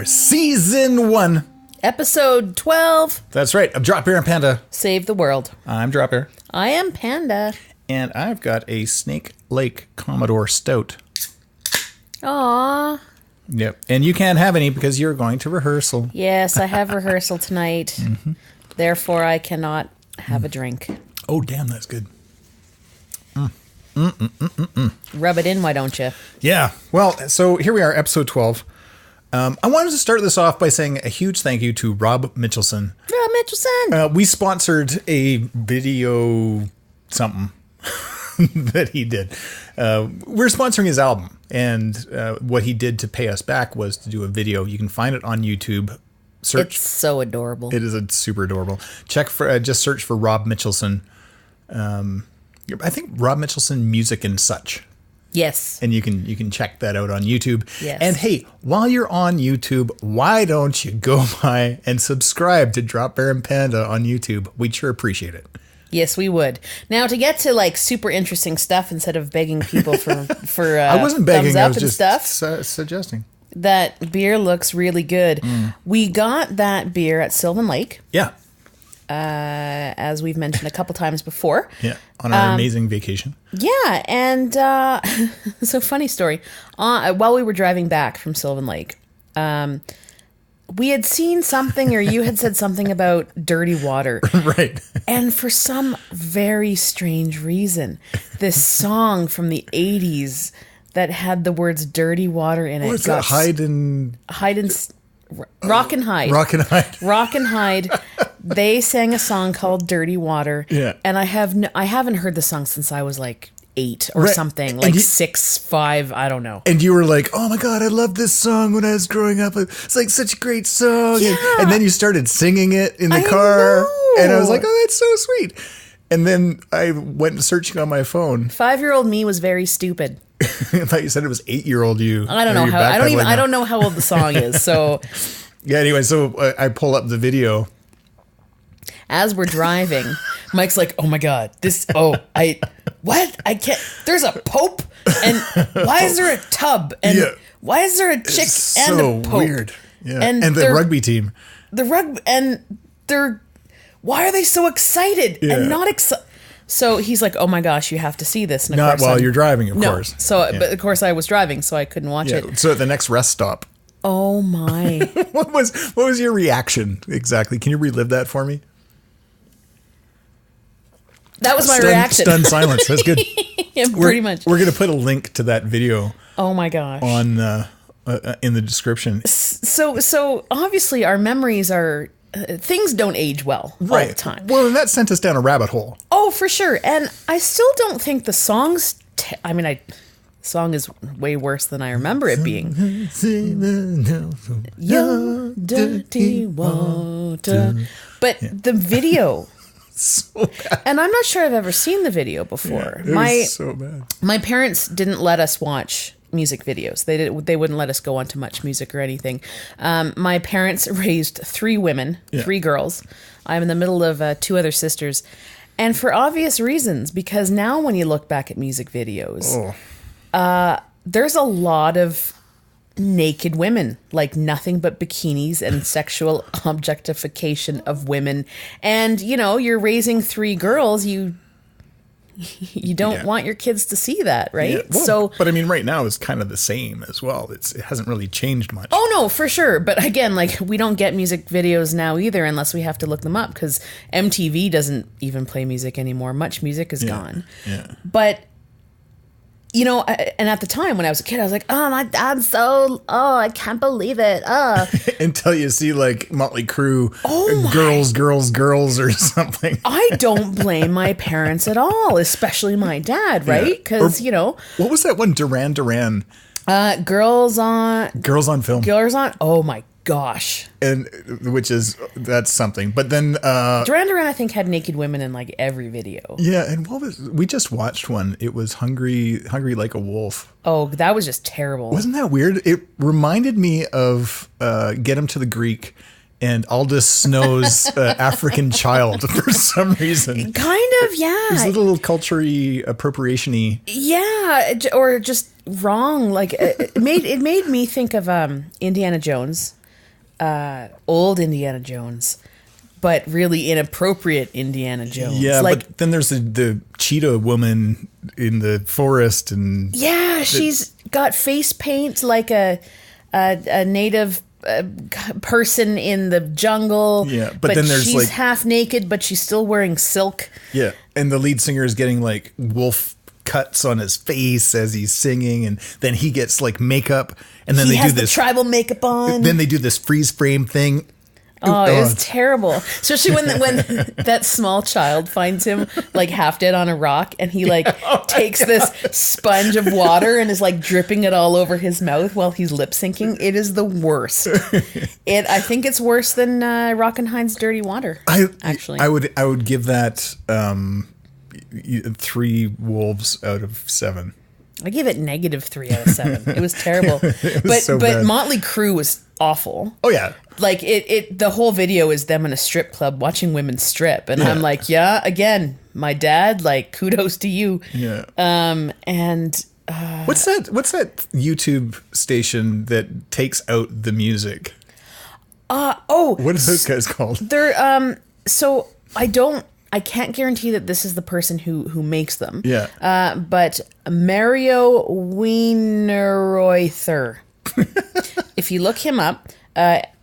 Season 1. Episode 12. That's right, of Dropbear and Panda. Save the world. I'm Dropbear. I am Panda. And I've got a Snake Lake Commodore Stout. Aww. Yep. And you can't have any because you're going to rehearsal. Yes, I have rehearsal tonight. Mm-hmm. Therefore, I cannot have a drink. Oh, damn, that's good. Rub it in, why don't you? Yeah. Well, so here we are, episode 12. I wanted to start this off by saying a huge thank you to Rob Mitchelson. Rob Mitchelson! We sponsored a video something that he did. We're sponsoring his album, and what he did to pay us back was to do a video. You can find it on YouTube. Search. It's so adorable. It is super adorable. Check for just search for Rob Mitchelson. I think Rob Mitchelson Music and Such. Yes. And you can check that out on YouTube. Yes. And hey, while you're on YouTube, why don't you go by and subscribe to Dropbear and Panda on YouTube? We'd sure appreciate it. Yes, we would. Now, to get to like super interesting stuff instead of begging people for I wasn't begging, thumbs up I was and just stuff, suggesting. That beer looks really good. We got that beer at Sylvan Lake. Yeah. As we've mentioned a couple times before. Yeah, on our amazing vacation. Yeah, and so funny story. While we were driving back from Sylvan Lake, we had seen something, or you had said something about dirty water. Right. And for some very strange reason, this song from the 80s that had the words dirty water in it. What's that? Hyde and Rock and Hyde. Rock and Hyde. Rock and Hyde. They sang a song called Dirty Water. Yeah. And I haven't heard the song since I was like 8 or something. Like 6, 5, I don't know. And you were like, oh my God, I loved this song when I was growing up. It's like such a great song. Yeah. And then you started singing it in the car. know. And I was like, oh, that's so sweet. And then I went searching on my phone. 5-year-old me was very stupid. I thought you said it was 8-year-old you. I don't know how. I don't know how old the song is. So yeah. Anyway, so I pull up the video. As we're driving, Mike's like, "Oh my God, what? I can't. There's a pope, and why is there a tub, and why is there a chick and a pope? Weird. Yeah, and the rugby team. Why are they so excited and not excited?" So he's like, "Oh my gosh, you have to see this." And not while you're driving, of course. So, but of course, I was driving, so I couldn't watch it. So at the next rest stop. Oh my! What was your reaction exactly? Can you relive that for me? That was my reaction. Stunned silence. That's good. Yeah, pretty much. We're going to put a link to that video. Oh my gosh! On in the description. So obviously our memories are things don't age well all the time. Well, and that sent us down a rabbit hole. Oh, for sure. And I still don't think the song's. The song is way worse than I remember it being. Your dirty water. But the video. So bad. And I'm not sure I've ever seen the video before. Yeah, it was so bad. My parents didn't let us watch music videos. They wouldn't let us go on to Much Music or anything. My parents raised 3 women, 3 girls. I'm in the middle of 2 other sisters. And for obvious reasons, because now when you look back at music videos, there's a lot of naked women, like nothing but bikinis and sexual objectification of women. And, you're raising 3 girls, you don't want your kids to see that, right? Yeah. Well, but I mean, right now is kind of the same as well. It hasn't really changed much. Oh, no, for sure. But again, like, we don't get music videos now either unless we have to look them up because MTV doesn't even play music anymore. Much Music is gone. Yeah. But and at the time when I was a kid, I was like, oh, my dad's I can't believe it. Until you see like Motley Crue, girls or something. I don't blame my parents at all, especially my dad, right? Because, What was that one? Duran? Girls on Film. Oh my gosh. And that's something. But then Duran I think had naked women in like every video. Yeah, and we just watched one. It was Hungry Like a Wolf. Oh, that was just terrible. Wasn't that weird? It reminded me of Get Him to the Greek and Aldous Snow's African Child for some reason. Kind of, yeah. There's a little culture-y, appropriation-y. Yeah, or just wrong. Like it made me think of Indiana Jones. old Indiana Jones, but really inappropriate Indiana Jones. Yeah, but then there's the cheetah woman in the forest, and she's got face paint like a native person in the jungle. Yeah, but then there's she's half naked, but she's still wearing silk. Yeah, and the lead singer is getting like wolf cuts on his face as he's singing, and then he gets like makeup, and then he has the tribal makeup on. Then they do this freeze frame thing. Oh, it was terrible. Especially when that small child finds him like half dead on a rock, and he like takes this sponge of water and is like dripping it all over his mouth while he's lip syncing. It is the worst. I think it's worse than Rockenhein's Dirty Water. Actually, I would give that 3 wolves out of 7. I give it -3 out of 7. It was terrible. But bad. Motley Crue was awful. Oh yeah. Like the whole video is them in a strip club watching women strip, and I'm like, yeah, again, my dad, like, kudos to you. Yeah. And what's that YouTube station that takes out the music? What are those guys called? They're so I can't guarantee that this is the person who makes them. Yeah. But Mario Wienerreuther. If you look him up,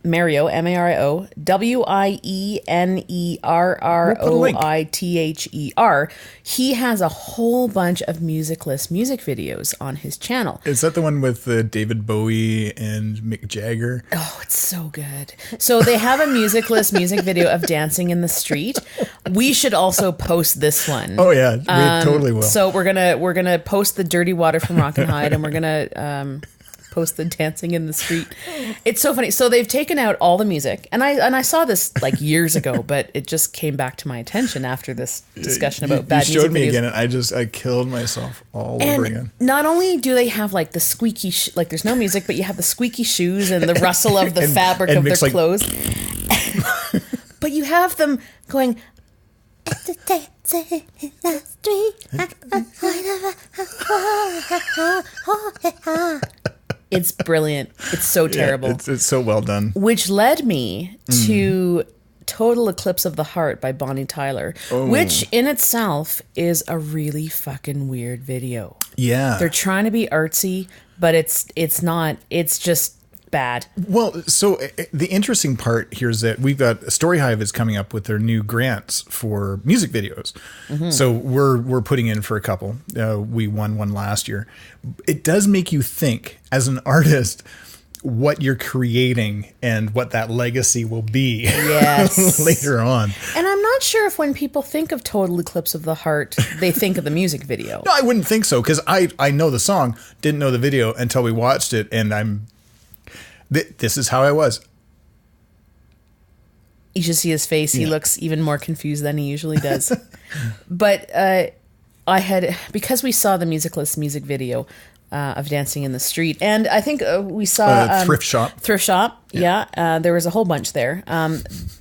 Mario, Mario, Wienerroither, he has a whole bunch of Musicless music videos on his channel. Is that the one with David Bowie and Mick Jagger? Oh, it's so good. So they have a Musicless music video of dancing in the street. We should also post this one. Oh yeah, we totally will. So we're gonna post the Dirty Water from Rock and Hyde, and we're gonna post the dancing in the street. It's so funny. So they've taken out all the music, and I saw this like years ago, but it just came back to my attention after this discussion about bad music videos. You showed me again, and I killed myself all over again. Not only do they have like the squeaky, like there's no music, but you have the squeaky shoes and the rustle of the fabric of their clothes. But you have them going. It's brilliant. It's so terrible. Yeah, it's so well done. Which led me to Total Eclipse of the Heart by Bonnie Tyler, which in itself is a really fucking weird video. Yeah. They're trying to be artsy, but it's not. It's just bad. Well, so the interesting part here is that we've got Story Hive is coming up with their new grants for music videos. Mm-hmm. So we're putting in for a couple. We won one last year. It does make you think as an artist what you're creating and what that legacy will be later on. And I'm not sure if when people think of Total Eclipse of the Heart, they think of the music video. No, I wouldn't think so, because I know the song, didn't know the video until we watched it, and this is how I was. You should see his face. He looks even more confused than he usually does. But because we saw the Musicless music video of Dancing in the Street, and I think we saw Thrift Shop. There was a whole bunch there.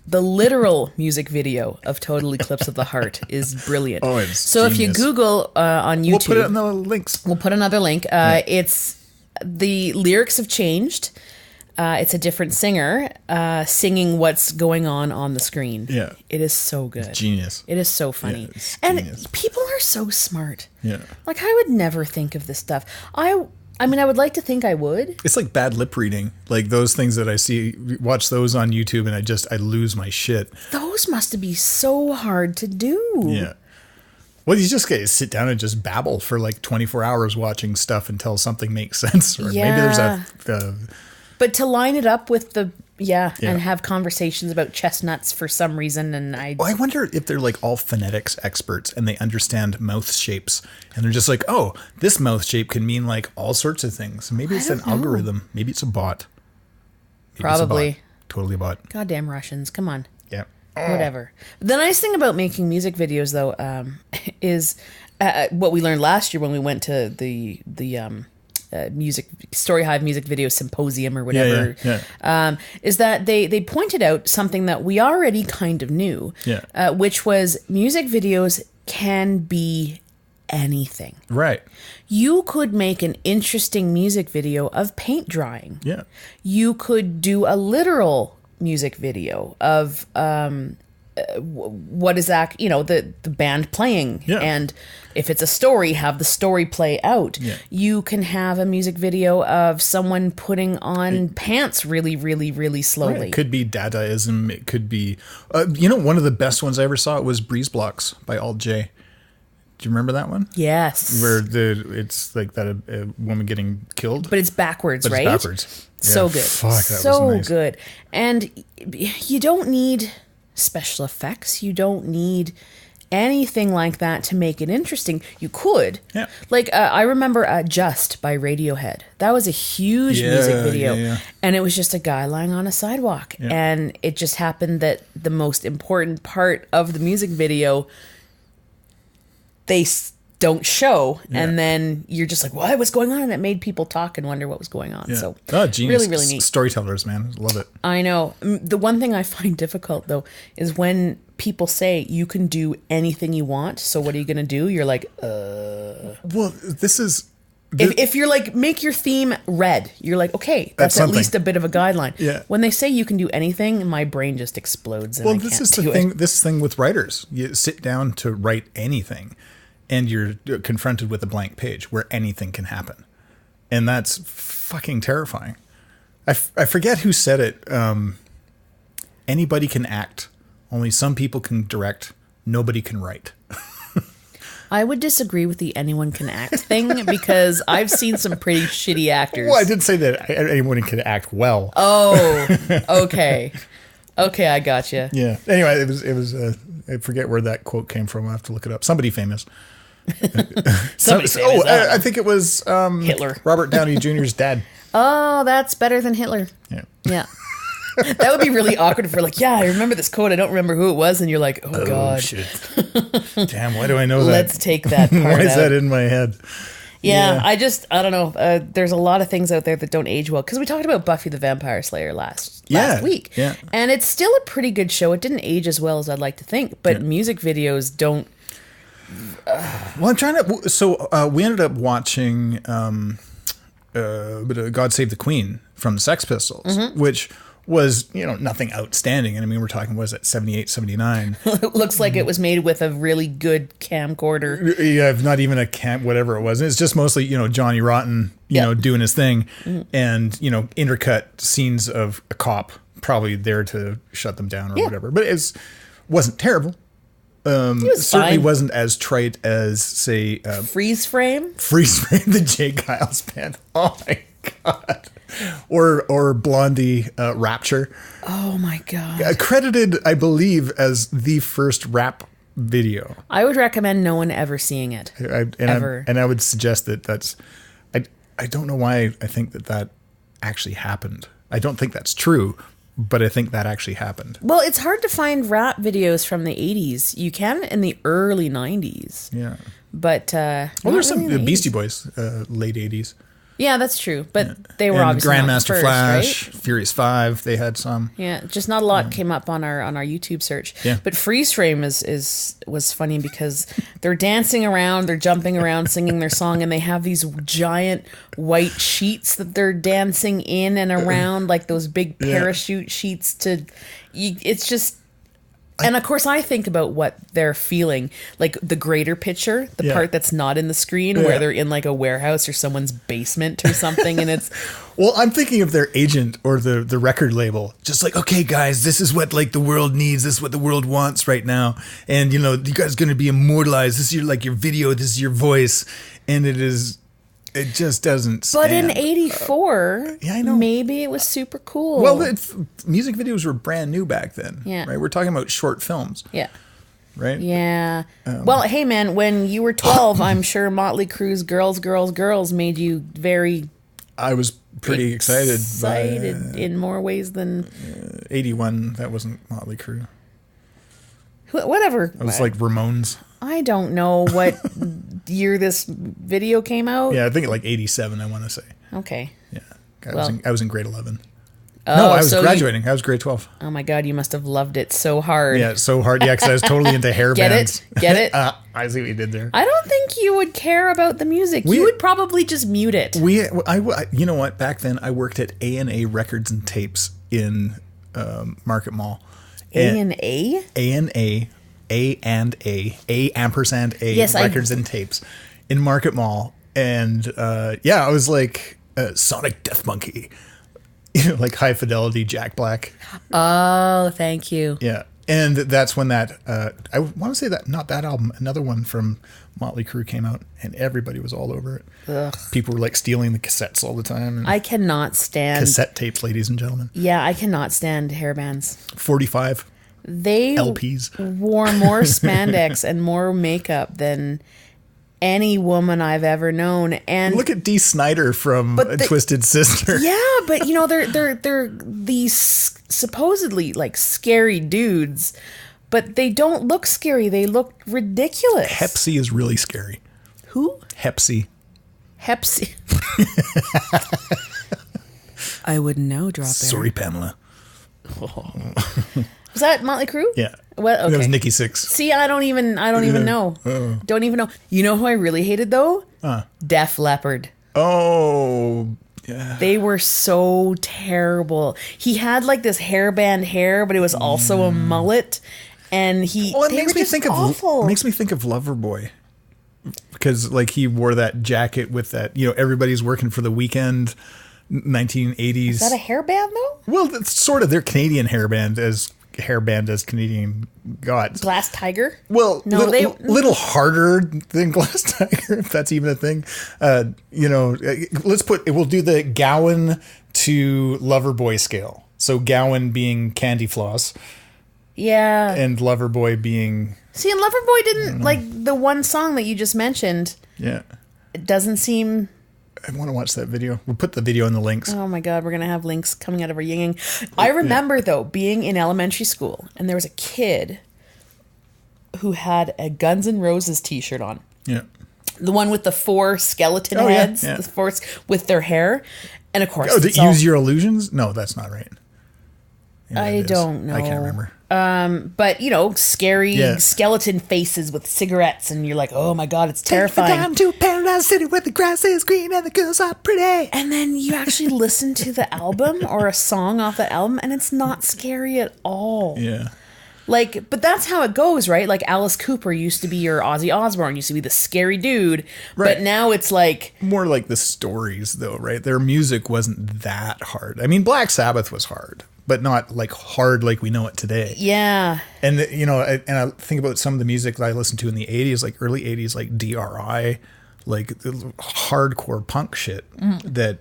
The literal music video of Total Eclipse of the Heart is brilliant. Oh, it's so genius. If you Google on YouTube, we'll put it in the links. We'll put another link. It's the lyrics have changed. It's a different singer singing what's going on the screen. Yeah. It is so good. It's genius. It is so funny. Yeah, it's and genius. People are so smart. Yeah. Like, I would never think of this stuff. I mean, I would like to think I would. It's like bad lip reading. Like those things that I see, watch those on YouTube, and I lose my shit. Those must be so hard to do. Yeah. Well, you just gotta sit down and just babble for like 24 hours watching stuff until something makes sense. Or maybe there's a... But to line it up with and have conversations about chestnuts for some reason, and I wonder if they're like all phonetics experts and they understand mouth shapes, and they're just like, oh, this mouth shape can mean like all sorts of things. Maybe it's an algorithm. Maybe it's a bot. Probably. Totally a bot. Goddamn Russians. Come on. Yeah. Whatever. The nice thing about making music videos, though, is what we learned last year when we went to the Story Hive Music Video Symposium or whatever, is that they pointed out something that we already kind of knew, which was music videos can be anything. Right. You could make an interesting music video of paint drying. Yeah. You could do a literal music video of what is that, the band playing. Yeah. And if it's a story, have the story play out. Yeah. You can have a music video of someone putting on pants really, really, really slowly. Right. It could be Dadaism. It could be, one of the best ones I ever saw was Breeze Blocks by Alt J. Do you remember that one? Yes. Where it's like that a woman getting killed. But it's backwards, right? It's backwards. So Yeah, good. Fuck, that so was nice. good. And you don't need special effects. You don't need anything like that to make it interesting. You could. Yeah. Like, I remember Just by Radiohead. That was a huge music video. Yeah. And it was just a guy lying on a sidewalk. Yeah. And it just happened that the most important part of the music video, they don't show. Yeah. And then you're just like, what? What's going on? And it made people talk and wonder what was going on. Yeah. So Genius. really, really neat. Storytellers, man. Love it. I know. The one thing I find difficult, though, is when people say you can do anything you want. So what are you going to do? You're like, Well, this is... If you're like, make your theme red, you're like, okay, that's at least a bit of a guideline. Yeah. When they say you can do anything, my brain just explodes. And Well, I this can't is do the it. thing. This thing with writers, you sit down to write anything, and you're confronted with a blank page where anything can happen, and that's fucking terrifying. I forget who said it. Anybody can act, only some people can direct. Nobody can write. I would disagree with the anyone can act thing because I've seen some pretty shitty actors. Well, I did say that anyone can act well. Oh, okay. Okay, I gotcha. Yeah. Anyway, it was. I forget where that quote came from. I have to look it up. Somebody famous. Somebody famous. I think it was Hitler. Robert Downey Jr.'s dad. Oh, that's better than Hitler. Yeah. Yeah. That would be really awkward for like, yeah, I remember this quote. I don't remember who it was. And you're like, oh God. Shit. Damn, why do I know that? Let's take that part Why is out. that in my head? Yeah, I don't know. There's a lot of things out there that don't age well. Because we talked about Buffy the Vampire Slayer last week. Yeah. And it's still a pretty good show. It didn't age as well as I'd like to think. But music videos don't. Well, I'm trying to... So we ended up watching God Save the Queen from the Sex Pistols, which was, nothing outstanding. And I mean, we're talking, was it 78, 79? It looks like it was made with a really good camcorder. Yeah, not even a camp, whatever it was. It's just mostly, Johnny Rotten, doing his thing, and intercut scenes of a cop probably there to shut them down or whatever. But wasn't terrible. It was certainly fine. wasn't as trite as, say, Freeze frame, the J. Geils band. Oh my God. Or Blondie, Rapture. Oh my God. Credited, I believe, as the first rap video. I would recommend no one ever seeing it. Ever. I would suggest that that's... I don't know why I think that actually happened. I don't think that's true, but I think that actually happened. Well, it's hard to find rap videos from the 80s. You can in the early 90s. Yeah. But There's some Beastie Boys, late 80s. Yeah, that's true. But they were And obviously not Grandmaster first, Flash, right? Furious 5, they had some. Yeah, just not a lot came up on our YouTube search. Yeah. But freeze frame was funny because they're dancing around, they're jumping around, singing their song, and they have these giant white sheets that they're dancing in and around, like those big parachute sheets. It's just. And of course, I think about what they're feeling, like the greater picture, the part that's not in the screen, where they're in like a warehouse or someone's basement or something, and it's. Well, I'm thinking of their agent or the record label, just like, okay, guys, this is what like the world needs, this is what the world wants right now, and you guys are going to be immortalized. This is your video, this is your voice, and it is. It just doesn't stand. But in '84, I know. Maybe it was super cool. Well, music videos were brand new back then. Yeah. Right? We're talking about short films. Yeah. Right? Yeah. Well, hey, man, when you were 12, I'm sure Motley Crue's Girls, Girls, Girls made you very... I was pretty excited in more ways than... 81, that wasn't Motley Crue. Whatever. It was like Ramones. I don't know what year this video came out. Yeah, I think like 87, I want to say. Okay. Yeah. Well, I was in grade 11. No, I was so graduating. I was grade 12. Oh my God, you must have loved it so hard. Yeah, so hard. Yeah, because I was totally into hair bands. Get it? I see what you did there. I don't think you would care about the music. You would probably just mute it. You know what? Back then, I worked at A&A Records and Tapes in Market Mall. A&A? A&A. A ampersand A yes, Records and Tapes in Market Mall. And I was like Sonic Death Monkey. Like High Fidelity, Jack Black. Oh, thank you. Yeah. And that's when that, I want to say that, not that album, another one from Motley Crue came out, and everybody was all over it. Ugh. People were like stealing the cassettes all the time. I cannot stand... Cassette tapes, ladies and gentlemen. Yeah, I cannot stand hair bands. 45. They LPs. Wore more spandex and more makeup than any woman I've ever known. And look at Dee Snider from Twisted Sister. Yeah, but they're these supposedly like scary dudes, but they don't look scary. They look ridiculous. Hepsi is really scary. Who? Hepsi. I wouldn't know, Dropbear. Sorry, Pamela. Was that Motley Crue? Yeah. Well, okay. That was Nikki Sixx. See, I don't even know. Don't even know. You know who I really hated though? Def Leppard. Oh, yeah. They were so terrible. He had like this hairband hair, but it was also a mullet, and it makes me think awful. It makes me think of Loverboy, because like he wore that jacket with that. Everybody's working for the weekend. 1980s. Is that a hairband though? Well, that's sort of their Canadian hairband as Canadian got. Glass Tiger? Well, no, little harder than Glass Tiger, if that's even a thing. We'll do the Gowan to Loverboy scale. So Gowan being candy floss. Yeah. And Loverboy being... See, and Loverboy didn't, like the one song that you just mentioned. Yeah. It doesn't seem... I want to watch that video. We'll put the video in the links. Oh my God, we're going to have links coming out of our yinging. I remember, though, being in elementary school, and there was a kid who had a Guns N' Roses t-shirt on. Yeah. The one with the 4 skeleton heads, yeah. the 4 with their hair. And of course... Use Your Illusions? No, that's not right. Yeah, I don't know. I can't remember. But scary skeleton faces with cigarettes, and you're like, oh my God, it's terrifying. Take the time to Paradise City where the grass is green and the girls are pretty. And then you actually listen to the album or a song off the album, and it's not scary at all. Yeah. Like, but that's how it goes, right? Like Alice Cooper used to be your Ozzy Osbourne, used to be the scary dude, right. But now it's like... More like the stories, though, right? Their music wasn't that hard. I mean, Black Sabbath was hard, but not like hard like we know it today. Yeah. And, I think about some of the music that I listened to in the 80s, like early 80s, like DRI, like hardcore punk shit that,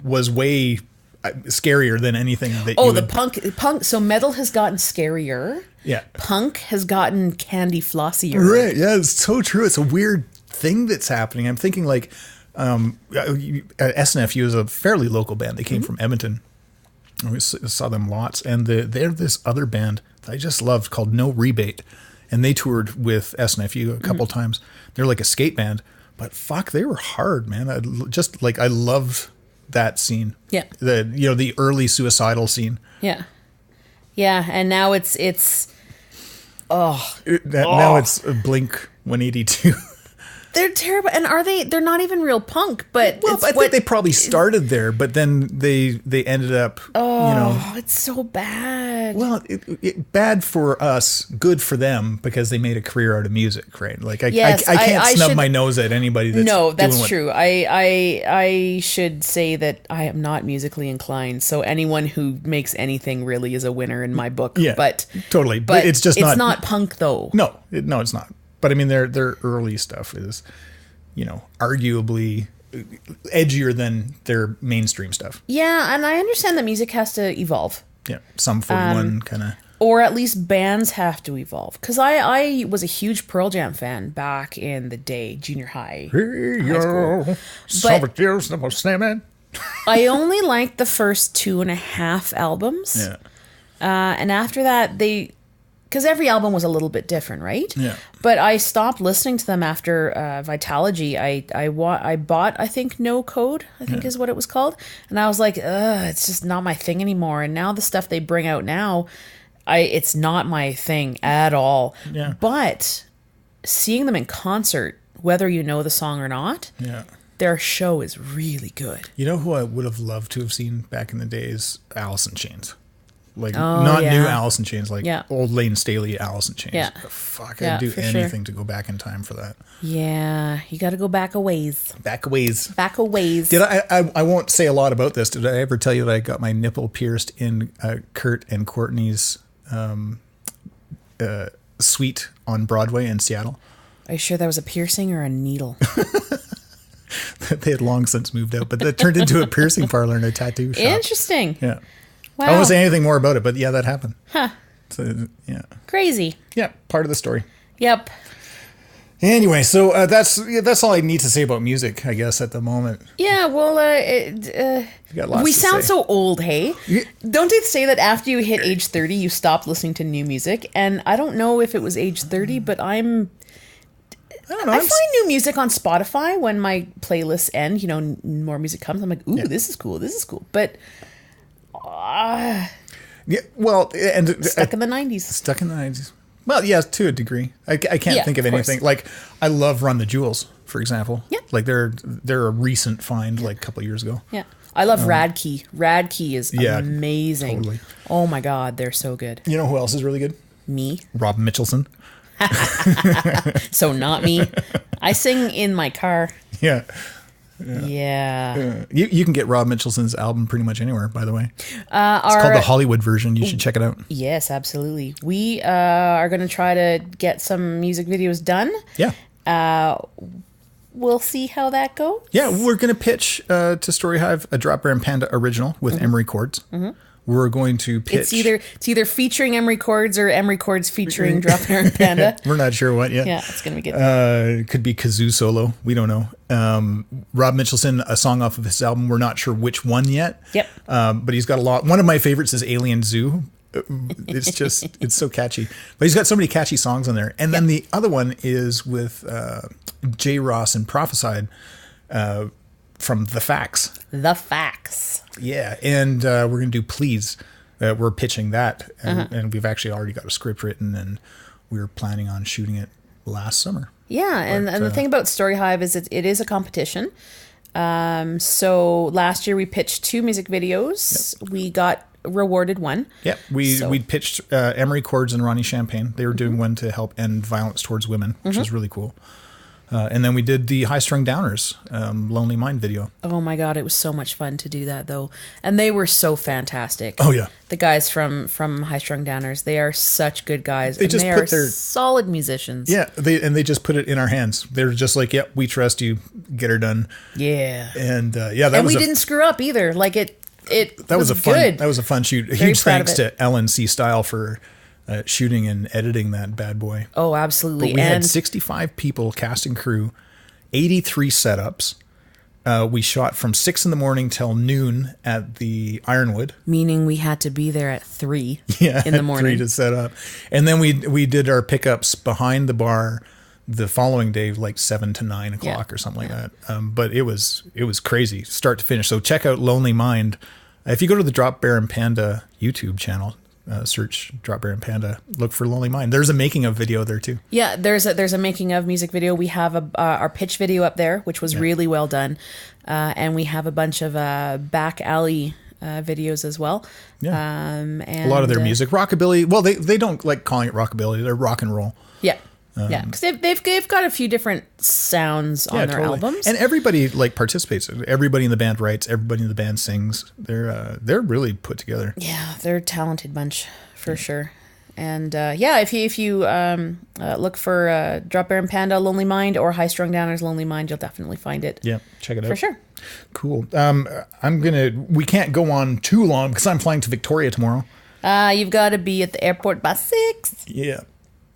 was way... scarier than anything that punk. So metal has gotten scarier. Yeah. Punk has gotten candy flossier. Right. Yeah, it's so true. It's a weird thing that's happening. I'm thinking like SNFU is a fairly local band. They came from Edmonton. I saw them lots. And they're this other band that I just loved called No Rebate. And they toured with SNFU a couple times. They're like a skate band. But fuck, they were hard, man. I loved that scene. Yeah. The early Suicidal scene. Yeah. Yeah, and now it's now it's Blink 182. They're terrible, and they're not even real punk, but I think they probably started there, but then they ended up, it's so bad. Well, bad for us, good for them, because they made a career out of music, right? Like I can't snub my nose at anybody that's that's true. I should say that I am not musically inclined, so anyone who makes anything really is a winner in my book. Yeah, but totally. But it's not punk though. No, it's not. But I mean, their early stuff is, arguably edgier than their mainstream stuff. Yeah, and I understand that music has to evolve. Yeah, Sum 41 kind of. Or at least bands have to evolve. Because I was a huge Pearl Jam fan back in the day, junior high. High school. But I only liked the first 2.5 albums. Yeah. And after that, they because every album was a little bit different, right? Yeah. But I stopped listening to them after Vitalogy. I bought, I think, No Code, I think is what it was called. And I was like, it's just not my thing anymore. And now the stuff they bring out now, it's not my thing at all. Yeah. But seeing them in concert, whether you know the song or not, their show is really good. You know who I would have loved to have seen back in the days? Alice in Chains. Like, not new Alice in Chains, like old Lane Staley Alice in Chains. Yeah. Fuck, I'd do anything to go back in time for that. Yeah, you got to go back a ways. Back a ways. Back a ways. Did I won't say a lot about this. Did I ever tell you that I got my nipple pierced in Kurt and Courtney's suite on Broadway in Seattle? Are you sure that was a piercing or a needle? They had long since moved out, but that turned into a piercing parlor and a tattoo shop. Interesting. Yeah. Wow. I won't say anything more about it, but yeah, that happened. Huh. So, yeah. Crazy. Yeah, part of the story. Yep. Anyway, so that's all I need to say about music, I guess, at the moment. Yeah, well, we sound so old, hey? Yeah. Don't they say that after you hit age 30, you stop listening to new music? And I don't know if it was age 30, but I don't know. I find new music on Spotify when my playlists end. You know, more music comes. I'm like, ooh, this is cool. This is cool. But yeah, well, and stuck in the 90s. Stuck in the 90s. Well, yeah, to a degree. I can't think of anything. Course. Like, I love Run the Jewels, for example. Yeah. Like, they're a recent find, like a couple of years ago. Yeah. I love Radkey. Radkey is amazing. Totally. Oh my God, they're so good. You know who else is really good? Me. Rob Mitchelson. So not me. I sing in my car. Yeah. Yeah. You can get Rob Mitchelson's album pretty much anywhere, by the way. It's called the Hollywood version. You should check it out. Yes, absolutely. We are going to try to get some music videos done. Yeah. We'll see how that goes. Yeah, we're going to pitch to Story Hive a Dropbear and Panda original with Emery Chords. Mm-hmm. We're going to pitch. It's either featuring Emery Chords or Emery Chords featuring Dropbear and Panda. We're not sure what yet. Yeah, it's going to be good. It could be kazoo solo. We don't know. Rob Mitchelson, a song off of his album. We're not sure which one yet. Yep. But he's got a lot. One of my favorites is Alien Zoo. It's just, it's so catchy. But he's got so many catchy songs on there. And then the other one is with J. Ross and Prophesied from The Facts. The Facts. Yeah. And we're going to do Please. We're pitching that. And we've actually already got a script written, and we were planning on shooting it last summer. Yeah. And the thing about Story Hive is it is a competition. So last year we pitched 2 music videos. Yep. We got rewarded one. Yeah, we pitched Emery Chords and Ronnie Champagne. They were doing one to help end violence towards women, which was really cool. And then we did the Hi-Strung Downers Lonely Mind video. Oh my God, it was so much fun to do that though. And they were so fantastic. Oh yeah. The guys from Hi-Strung Downers, they are such good guys. They just put their solid musicians. Yeah, they just put it in our hands. They're just like, "Yep, we trust you. Get her done." Yeah. And we didn't screw up either. Like that was a fun good. That was a fun shoot. Very Huge thanks to LNC Style for shooting and editing that bad boy. Oh, absolutely. But we had 65 people, cast and crew, 83 setups. We shot from 6 in the morning till noon at the Ironwood. Meaning we had to be there at 3 in the morning. 3 to set up. And then we did our pickups behind the bar the following day, like 7 to 9 o'clock or something like that. But it was crazy, start to finish. So check out Lonely Mind. If you go to the Dropbear and Panda YouTube channel, search Dropbear and Panda, look for Lonely Mind. There's a making of video there too. Yeah, there's a making of music video. We have our pitch video up there, which was really well done, and we have a bunch of back alley videos as well. Yeah, and a lot of their music, rockabilly. Well, they don't like calling it rockabilly. They're rock and roll. Yeah. Yeah, because they've got a few different sounds on their albums, and everybody like participates. Everybody in the band writes. Everybody in the band sings. They're really put together. Yeah, they're a talented bunch for sure. And if you look for Dropbear and Panda Lonely Mind or Hi-Strung Downers Lonely Mind, you'll definitely find it. Yeah, check it out for sure. Cool. We can't go on too long because I'm flying to Victoria tomorrow. You've got to be at the airport by 6. Yeah.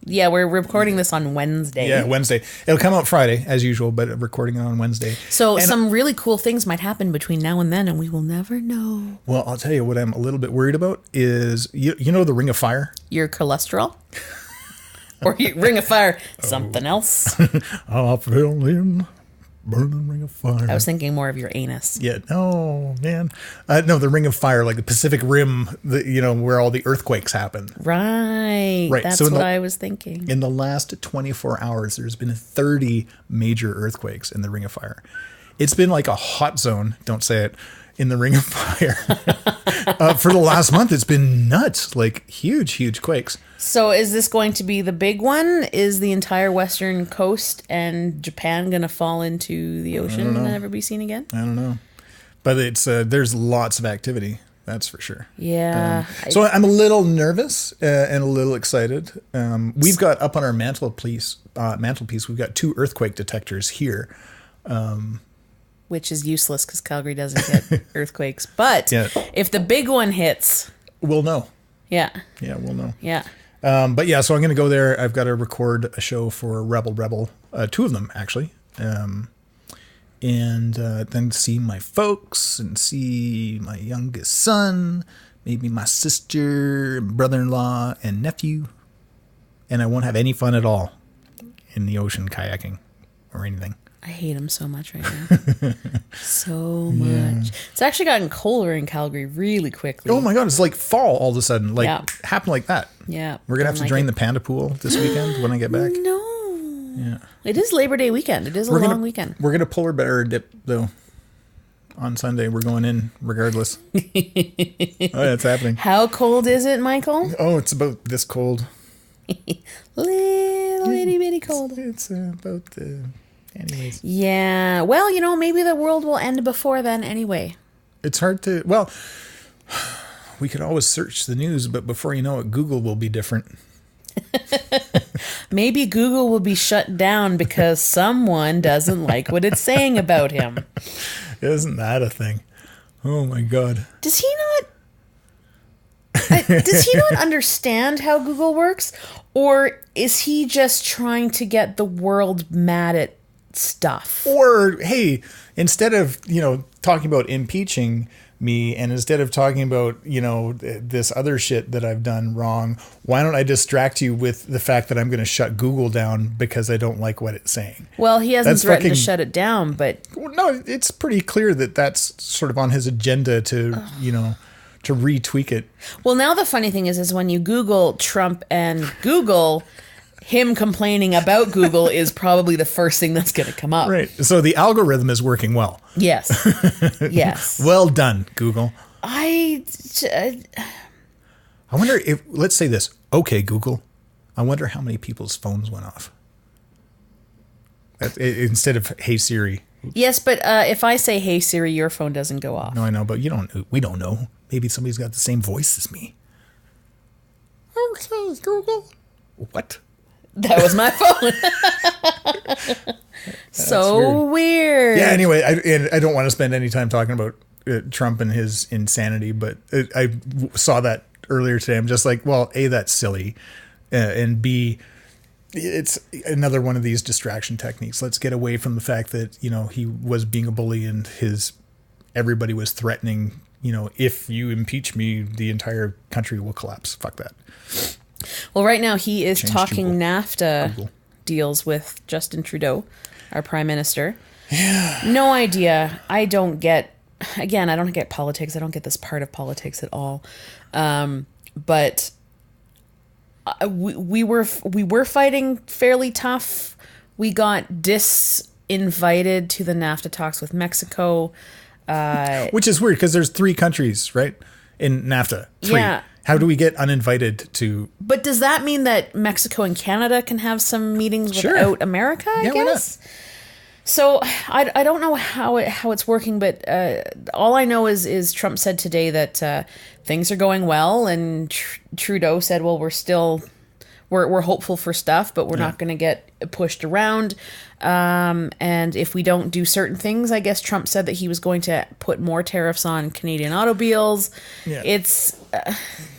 Yeah, we're recording this on Wednesday. Yeah, Wednesday. It'll come out Friday, as usual, but recording it on Wednesday. So some really cool things might happen between now and then, and we will never know. Well, I'll tell you what I'm a little bit worried about is, you know the Ring of Fire? Your cholesterol? Or your Ring of Fire, something else? I fell in burning Ring of Fire. I was thinking more of your anus. Yeah, no, man. No, the Ring of Fire, like the Pacific Rim, where all the earthquakes happen. Right. That's so what I was thinking. In the last 24 hours, there's been 30 major earthquakes in the Ring of Fire. It's been like a hot zone, don't say it, in the Ring of Fire. For the last month, it's been nuts, like huge quakes. So is this going to be the big one? Is the entire western coast and Japan going to fall into the ocean and never be seen again? I don't know. But it's there's lots of activity, that's for sure. Yeah. So I'm a little nervous and a little excited. We've got up on our mantelpiece, we've got 2 earthquake detectors here. Which is useless because Calgary doesn't get earthquakes. But if the big one hits... We'll know. Yeah. Yeah, we'll know. Yeah. But yeah, so I'm going to go there. I've got to record a show for Rebel, 2 of them, actually. And then see my folks and see my youngest son, maybe my sister, brother-in-law, and nephew. And I won't have any fun at all in the ocean kayaking or anything. I hate him so much right now. So much. It's actually gotten colder in Calgary really quickly. Oh my God, it's like fall all of a sudden. Like, happened like that. Yeah. We're going to have to drain the Panda pool this weekend when I get back. No. Yeah. It is Labor Day weekend. It is a long weekend. We're going to polar bear dip, though. On Sunday, we're going in regardless. Oh, yeah, it's happening. How cold is it, Michael? Oh, it's about this cold. Little itty bitty cold. It's about... anyways. Yeah. Well, maybe the world will end before then anyway. It's hard to... Well, we could always search the news, but before you know it, Google will be different. Maybe Google will be shut down because someone doesn't like what it's saying about him. Isn't that a thing? Oh, my God. Does he not understand how Google works? Or is he just trying to get the world mad at stuff? Or, hey, instead of, talking about impeaching me and instead of talking about, this other shit that I've done wrong, why don't I distract you with the fact that I'm going to shut Google down because I don't like what it's saying? Well, he hasn't threatened to shut it down, but... No, it's pretty clear that that's sort of on his agenda to, to retweak it. Well, now the funny thing is when you Google Trump and Google... him complaining about Google is probably the first thing that's going to come up. Right. So the algorithm is working well. Yes. Yes. Well done, Google. I wonder if, let's say this. Okay, Google. I wonder how many people's phones went off. Instead of, hey, Siri. Yes, but if I say, hey, Siri, your phone doesn't go off. No, I know, but we don't know. Maybe somebody's got the same voice as me. Okay, Google. What? That was my phone. So weird. Yeah, anyway, I don't want to spend any time talking about Trump and his insanity, but I saw that earlier today. I'm just like, well, A, that's silly. And B, it's another one of these distraction techniques. Let's get away from the fact that, he was being a bully and everybody was threatening, if you impeach me, the entire country will collapse. Fuck that. Well, right now he is talking NAFTA deals with Justin Trudeau, our prime minister. Yeah. No idea. I don't get politics. I don't get this part of politics at all. But we were fighting fairly tough. We got disinvited to the NAFTA talks with Mexico. Which is weird because there's 3 countries, right? In NAFTA. 3. Yeah. How do we get uninvited to... But does that mean that Mexico and Canada can have some meetings without America, I guess? Why not? So I don't know how it's working, but all I know is Trump said today that things are going well, and Trudeau said, well, we're hopeful for stuff, but we're not going to get pushed around. And if we don't do certain things, I guess Trump said that he was going to put more tariffs on Canadian automobiles. Yeah. It's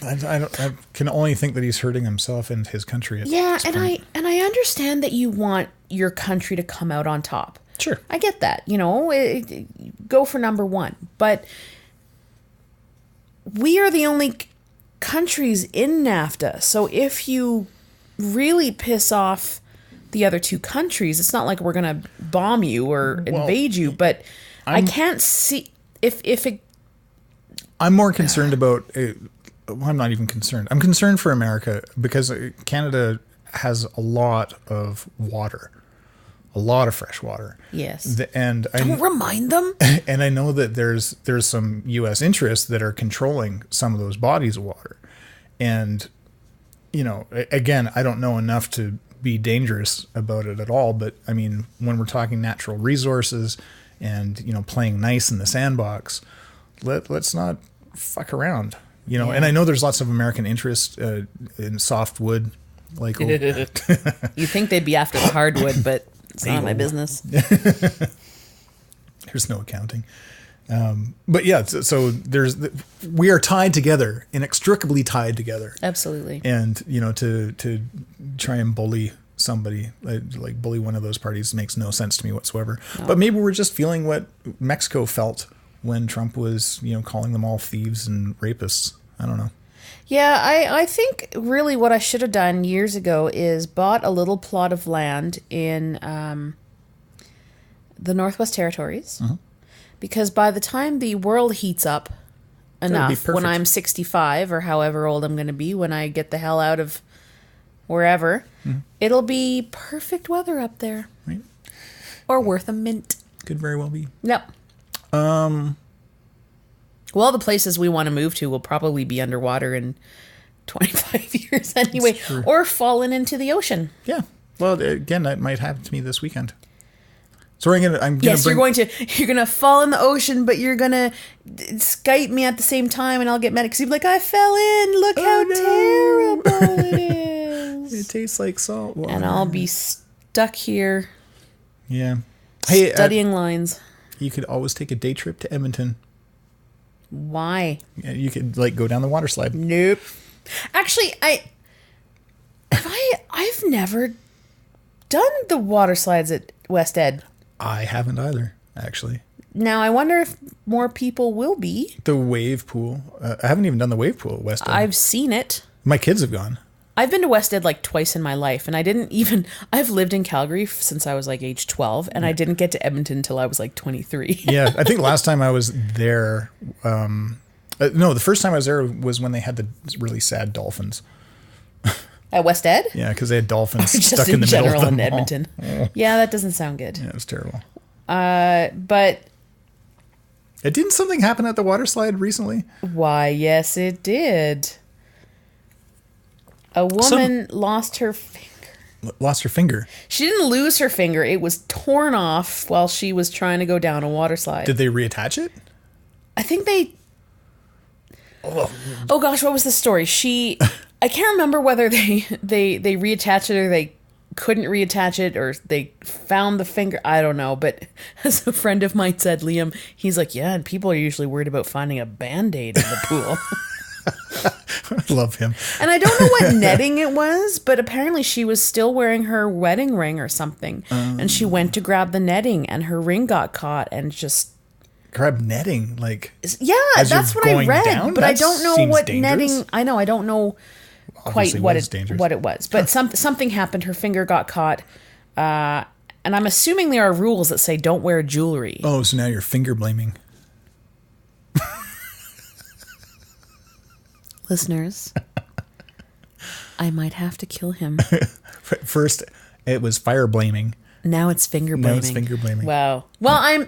I can only think that he's hurting himself and his country. Yeah, and I understand that you want your country to come out on top. Sure. I get that. Go for number one. But we are the only countries in NAFTA. So if you really piss off the other two countries, it's not like we're going to bomb you or invade you. But I can't see if it... I'm more concerned about... I'm not even concerned. I'm concerned for America because Canada has a lot of water. A lot of fresh water. Yes. Don't remind them. And I know that there's some U.S. interests that are controlling some of those bodies of water. And, again, I don't know enough to be dangerous about it at all. But, I mean, when we're talking natural resources and, playing nice in the sandbox, let's not fuck around. And I know there's lots of American interest in softwood. Like, you think they'd be after the hardwood, but... It's not my business. There's no accounting. But yeah, so we are tied together, inextricably tied together. Absolutely. And, to try and bully somebody, like bully one of those parties makes no sense to me whatsoever. No. But maybe we're just feeling what Mexico felt when Trump was, calling them all thieves and rapists. I don't know. Yeah, I think really what I should have done years ago is bought a little plot of land in the Northwest Territories. Uh-huh. Because by the time the world heats up enough, when I'm 65 or however old I'm going to be when I get the hell out of wherever, it'll be perfect weather up there. Right. Or worth a mint. Could very well be. Yep. Well, the places we want to move to will probably be underwater in 25 years anyway, or fallen into the ocean. Yeah. Well, again, that might happen to me this weekend. So you're going to fall in the ocean, but you're going to Skype me at the same time, and I'll get mad because you'll be like, I fell in. Look how terrible it is. It tastes like salt water. And I'll be stuck here. Yeah. Hey, studying lines. You could always take a day trip to Edmonton. Why? Yeah, you could go down the water slide. Nope. Actually, I've never done the water slides at West Ed. I haven't either, actually. Now I wonder if more people will be. The wave pool. I haven't even done the wave pool at West Ed. I've seen it. My kids have gone. I've been to West Ed twice in my life, and I've lived in Calgary since I was age 12, and I didn't get to Edmonton until I was 23. Yeah, I think last time I was there, the first time I was there was when they had the really sad dolphins. At West Ed? Yeah, because they had dolphins stuck in the middle of the mall. Edmonton. Oh. Yeah, that doesn't sound good. Yeah, it was terrible. But... Didn't something happen at the water slide recently? Why, yes, it did. A woman lost her finger. Lost her finger? She didn't lose her finger. It was torn off while she was trying to go down a water slide. Did they reattach it? I think they... Oh gosh, what was the story? I can't remember whether they reattached it or they couldn't reattach it or they found the finger. I don't know. But as a friend of mine said, Liam, he's like, yeah, and people are usually worried about finding a Band-Aid in the pool. I love him. And I don't know what netting it was, but apparently she was still wearing her wedding ring or something. And she went to grab the netting and her ring got caught and just... Grab netting? Yeah, that's what I read. Down? But I don't know what dangerous. Netting... I know, I don't know quite what it was. But something happened. Her finger got caught. And I'm assuming there are rules that say don't wear jewelry. Oh, so now you're finger blaming. Listeners, I might have to kill him. First, it was fire blaming. Now it's finger blaming. Now it's finger blaming. Wow. Well, I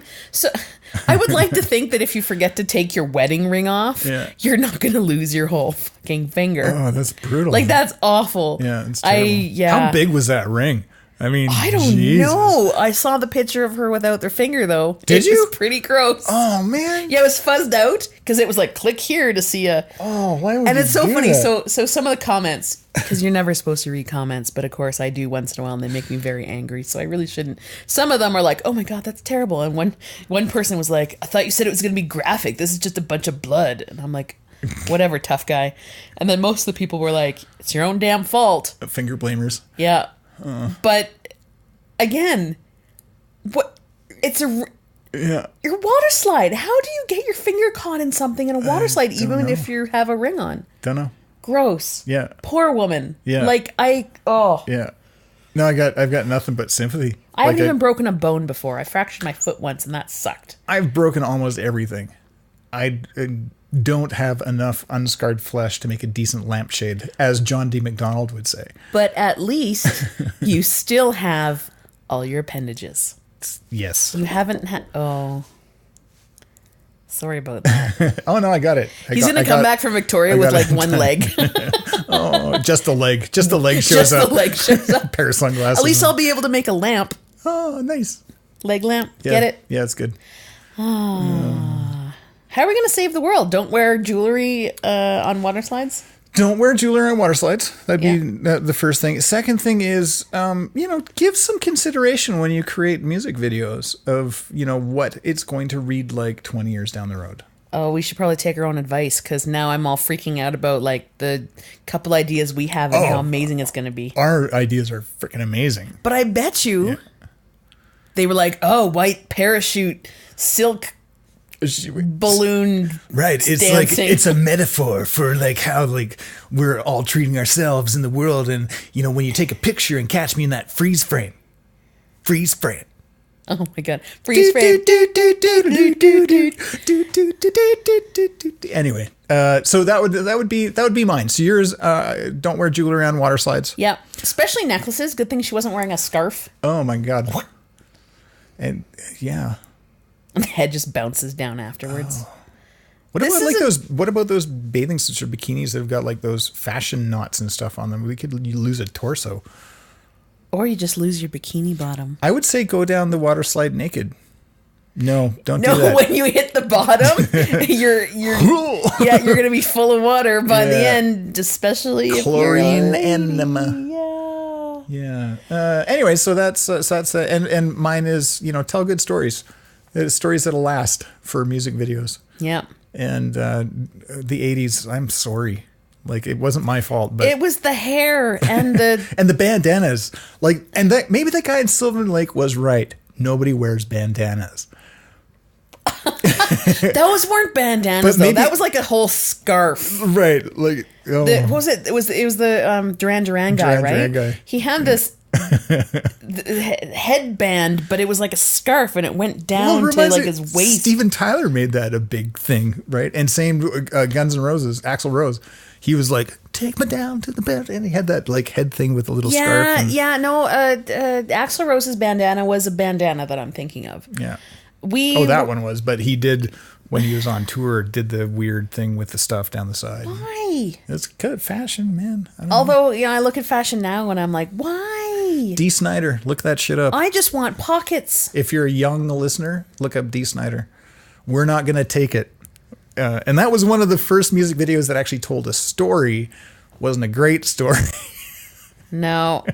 would like to think that if you forget to take your wedding ring off, you're not going to lose your whole fucking finger. Oh, that's brutal. That's awful. Yeah, it's terrible. How big was that ring? I mean, I don't know. I saw the picture of her without their finger, though. Did you? It was pretty gross. Oh, man. Yeah, it was fuzzed out because it was click here to see a... Oh, why would you And it's so do funny. that? So some of the comments, because you're never supposed to read comments, but of course I do once in a while, and they make me very angry, so I really shouldn't. Some of them are like, oh my God, that's terrible. And one person was like, I thought you said it was going to be graphic. This is just a bunch of blood. And I'm like... whatever, tough guy. And then most of the people were like, it's your own damn fault. Finger blamers. Yeah. But again, what? It's a... Yeah. Your water slide. How do you get your finger caught in something in a water slide, even if you have a ring on? Don't know. Gross. Yeah. Poor woman. Yeah. Like, Yeah. No, I've got nothing but sympathy. I haven't even broken a bone before. I fractured my foot once, and that sucked. I've broken almost everything. I don't have enough unscarred flesh to make a decent lampshade, as John D. MacDonald would say. But at least you still have all your appendages. Yes. You haven't had... Oh. Sorry about that. Oh, no, I got it. He's going to come back from Victoria with like one leg. Oh, just the leg. Just the leg shows up. Just the leg shows up. Pair of sunglasses. At least I'll be able to make a lamp. Oh, nice. Leg lamp. Yeah. Get it? Yeah, it's good. How are we going to save the world? Don't wear jewelry on water slides? Don't wear jewelry on water slides. That'd be the first thing. Second thing is, give some consideration when you create music videos of, what it's going to read like 20 years down the road. Oh, we should probably take our own advice, because now I'm all freaking out about like the couple ideas we have and how amazing it's going to be. Our ideas are freaking amazing. But I bet you they were like, white parachute, silk balloon, right? It's dancing. Like it's a metaphor for like how like we're all treating ourselves in the world, and when you take a picture and catch me in that freeze frame. Oh my god, freeze frame. Anyway, so that would be mine. So yours, don't wear jewelry on water slides. Yeah, especially necklaces. Good thing she wasn't wearing a scarf. Oh my god. And yeah. And the head just bounces down afterwards. Oh. What about those bathing suits or bikinis that have got like those fashion knots and stuff on them? You lose a torso. Or you just lose your bikini bottom. I would say go down the water slide naked. No, don't do that. No, when you hit the bottom, you're gonna be full of water by the end, especially chlorine if you're enema. Yeah. Anyway, so that's and mine is tell good stories. Stories that'll last for music videos. Yeah. And the 80s, I'm sorry. Like, it wasn't my fault, but it was the hair and the and the bandanas. Like, and that maybe the guy in Sylvan Lake was right. Nobody wears bandanas. Those weren't bandanas, though. That was like a whole scarf. Right. Like, what was it? It was the Duran guy, right? Duran guy. He had this headband, but it was like a scarf, and it went down to like his waist. Steven Tyler made that a big thing, right? And same Guns N' Roses, Axl Rose. He was like, "Take me down to the bed," and he had that like head thing with a little scarf. No. Axl Rose's bandana was a bandana that I'm thinking of. Yeah. That one was, but he did when he was on tour. Did the weird thing with the stuff down the side. Why? It's good fashion, man. Although I look at fashion now and I'm like, why? D. Snyder, look that shit up. I just want pockets. If you're a young listener, look up D. Snyder. We're not gonna take it. And that was one of the first music videos that actually told a story. Wasn't a great story. No,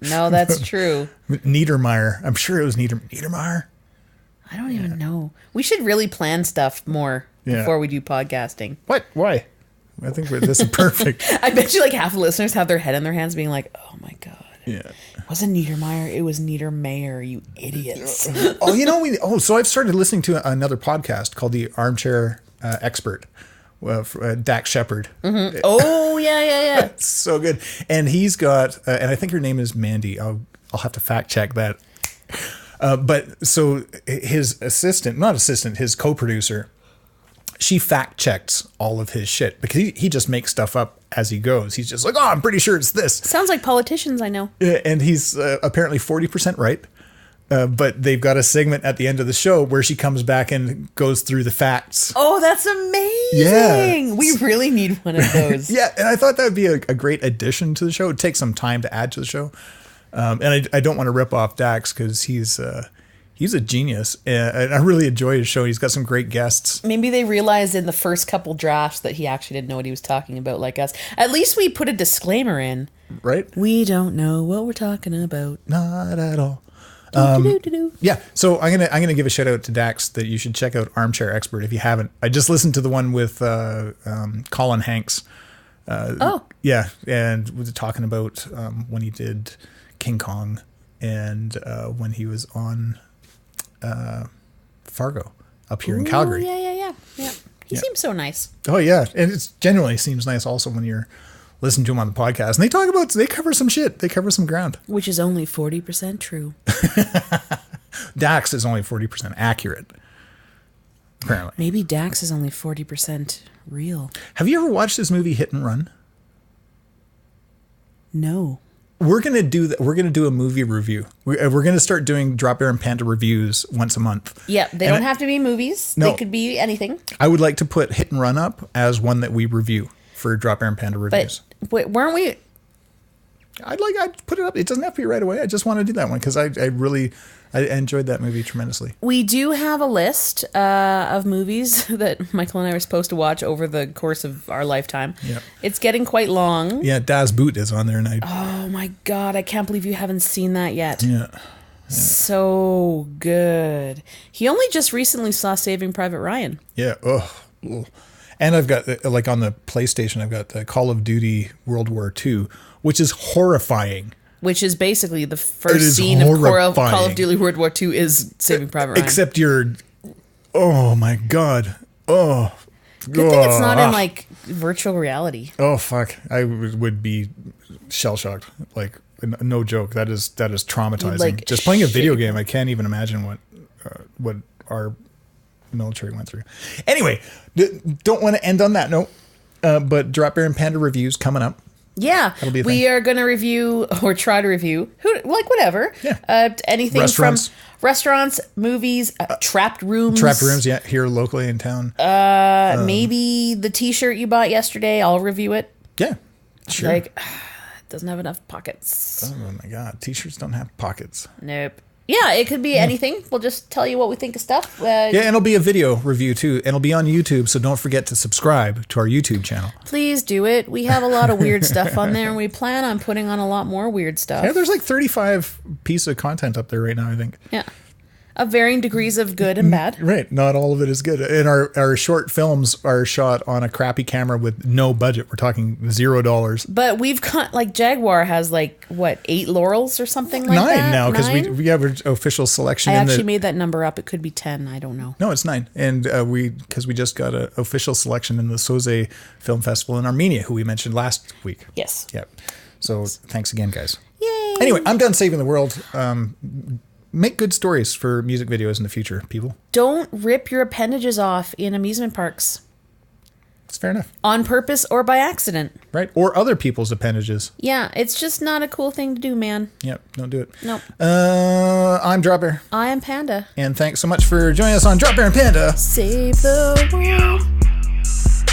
that's true. Niedermeyer. I'm sure it was Niedermeyer. I don't even know. We should really plan stuff more before we do podcasting. What? Why? I think this is perfect. I bet you like half the listeners have their head in their hands being like, oh my God. Yeah. It wasn't Niedermeyer. It was Niedermayer, you idiots. So I've started listening to another podcast called The Armchair Expert. Dax Shepard. Mm-hmm. Oh, yeah. It's so good. And he's got, and I think her name is Mandy. I'll have to fact check that. But so his his co-producer, she fact checks all of his shit because he just makes stuff up as he goes. He's just like, oh, I'm pretty sure it's this. Sounds like politicians I know. And he's apparently 40% right. But they've got a segment at the end of the show where she comes back and goes through the facts. Oh, that's amazing. Yeah. We really need one of those. Yeah. And I thought that would be a great addition to the show. It'd take some time to add to the show. And I don't want to rip off Dax because he's a genius. And I really enjoy his show. He's got some great guests. Maybe they realized in the first couple drafts that he actually didn't know what he was talking about like us. At least we put a disclaimer in. Right? We don't know what we're talking about. Not at all. Yeah, so I'm gonna give a shout out to Dax that you should check out Armchair Expert if you haven't. I just listened to the one with Colin Hanks. Yeah, and was talking about when he did King Kong and when he was on Fargo up here in Calgary. Yeah. He seems so nice. Oh yeah, and it genuinely seems nice also when you're listening to him on the podcast. And they cover some shit. They cover some ground. Which is only 40% true. Dax is only 40% accurate. Apparently. Maybe Dax is only 40% real. Have you ever watched this movie Hit and Run? No. We're gonna do that. We're gonna do a movie review. We're gonna start doing Dropbear and Panda reviews once a month. Yeah, they don't have to be movies. No. They could be anything. I would like to put Hit and Run up as one that we review for Dropbear and Panda reviews. But weren't we? I'd put it up. It doesn't have to be right away. I just want to do that one because I enjoyed that movie tremendously. We do have a list of movies that Michael and I were supposed to watch over the course of our lifetime. Yep. It's getting quite long. Yeah, Das Boot is on there, and oh my God, I can't believe you haven't seen that yet. Yeah. So good. He only just recently saw Saving Private Ryan. Yeah. Oh. And I've got, like on the PlayStation, I've got Call of Duty World War II, which is horrifying. Which is basically the first scene of Call of Duty World War II is Saving Private Ryan. Except oh my God. Oh. Good thing it's not in like virtual reality. Oh, fuck. I would be shell-shocked. Like, no joke. That is traumatizing. Like, just playing a video game, I can't even imagine what our military went through. Anyway, don't want to end on that note, but Dropbear and Panda reviews coming up. Yeah, we are going to review or try to review whatever. Yeah. Anything from restaurants, movies, trapped rooms. Trapped rooms, yeah, here locally in town. Maybe the T-shirt you bought yesterday. I'll review it. Yeah, sure. Like, it doesn't have enough pockets. Oh my God, T-shirts don't have pockets. Nope. Yeah, it could be anything. We'll just tell you what we think of stuff. Yeah, and it'll be a video review too. And it'll be on YouTube, so don't forget to subscribe to our YouTube channel. Please do it. We have a lot of weird stuff on there, and we plan on putting on a lot more weird stuff. Yeah, there's like 35 pieces of content up there right now, I think. Yeah. Of varying degrees of good and bad. Right. Not all of it is good. And our short films are shot on a crappy camera with no budget. We're talking $0. But we've got, like, Jaguar has, like, what, 8 laurels or something like that? 9 now, because we have an official selection. I actually made that number up. It could be 10. I don't know. No, it's 9. And because we just got an official selection in the Soze Film Festival in Armenia, who we mentioned last week. Yes. Yep. So thanks again, guys. Yay. Anyway, I'm done saving the world. Make good stories for music videos in the future, people. Don't rip your appendages off in amusement parks. It's fair enough. On purpose or by accident. Right. Or other people's appendages. Yeah, it's just not a cool thing to do, man. Yep, don't do it. Nope. I'm Dropbear. I am Panda. And thanks so much for joining us on Dropbear and Panda. Save the world. It's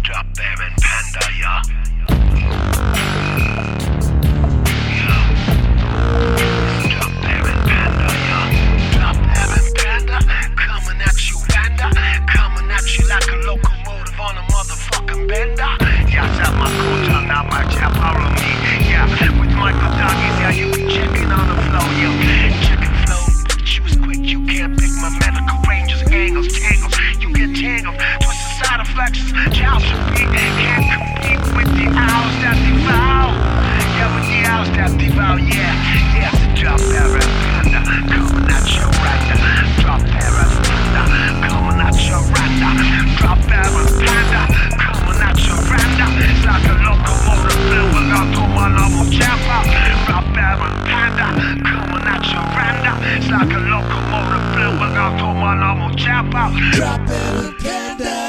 Dropbear and Panda, yeah. Like a locomotive on a motherfucking bender. Yeah, tap my culture, now my chap, follow me. Yeah, with Michael Doggies, yeah, you be checking on the flow, yeah. Checking flow, choose quick, you can't pick my medical ranges, angles, tangles, you get tangled. Twisted side effects, child should be. Can't compete with the owls that devour. Yeah, with the owls that devour, yeah. Yeah, it's a Dropbear and Panda, coming at you right now. Dropbear and Panda, coming at you right now. Dropbear and Panda, coming at your randa. It's like a locomotive blowing out to my normal chopper. Dropbear and Panda, coming at your randa. It's like a locomotive blowing out to my normal chopper. Dropbear and Panda.